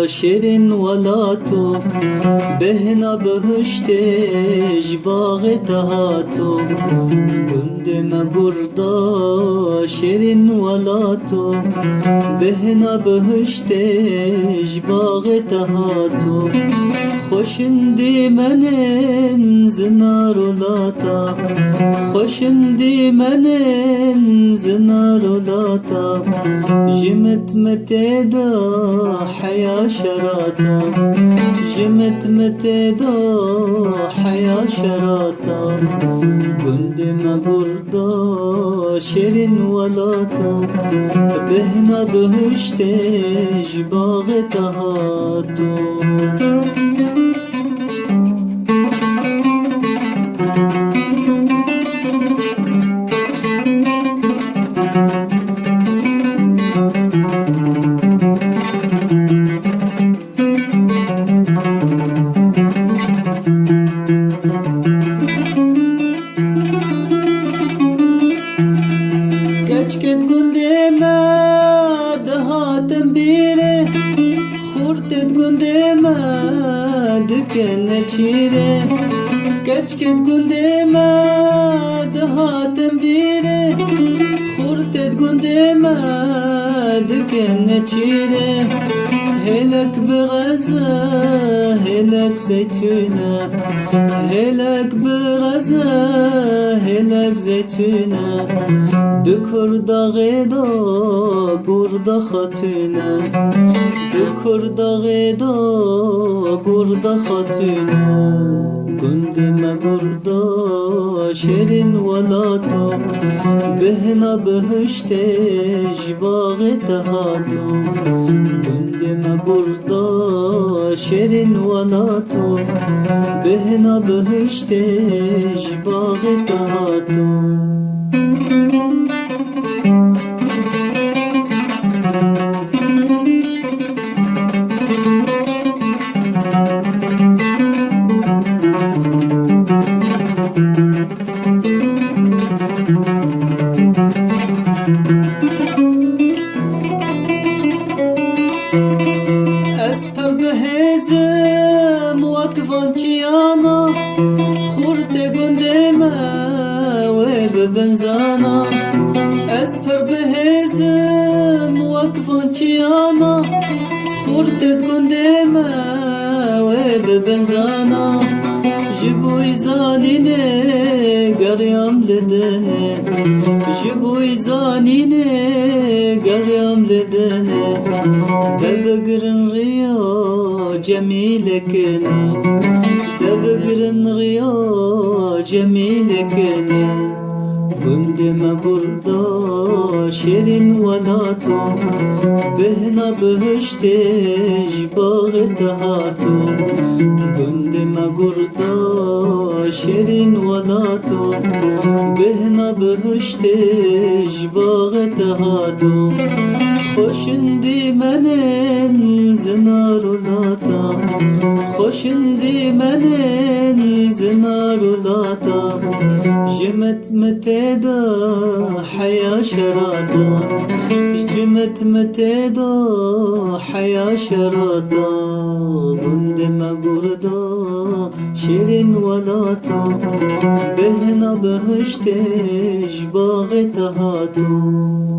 شیرین ولاتو بهنا بهشتش باغ تهاتو گند مگردا شیرین ولاتو بهنا بهشتش باغ تهاتو خوشندی منن زنار ولاتا خوشندی منن زنار ولاتا جمت متدا حيا شراتا جمت متدا حيا شراتا گند مگردا شیرین ولاتا بهنا بهشتش باغ تهاتو كشكت قنديمة دهاتم بيره خورتت قنديمة دكن تشيره كشكت قنديمة دهاتم بيره خورتت قنديمة دكن تشيره هلك برزة هلك زيتونة هلك برزة هلك زيتونة دكر داغيدا قردا خاتونة دكر داغيدا قردا خاتونة گند مگردا شیرین ولاتو بهنا بهشتش باغ تهاتو گند مگردا شیرین ولاتو بهنا بهشتش باغ تهاتو اسپر بهزم واقفان چیانا خورد گندم و ببنزانا اسپر بهزم واقفان چیانا خورد گندم و ببنزانا جبوی زانینه گریم لدنه جبوی زانینه گریم لدنه دبگرن ریا جمیلکنه دبگرن ریا جمیلکنه گند مگردا شیرین ولاتو بهنا بهشتش باغ تهاتو گند مگردا شیرین ولاتو بهنا بهشتش باغ تهاتو خوشندی منن زنار ولاتا خوشندی منن زنار ولاتا جمت متدا حيا شراتا جمت متدا حيا شراتا گند مگردا شیرین ولاتا بهنا بهشتش باغ تهاتو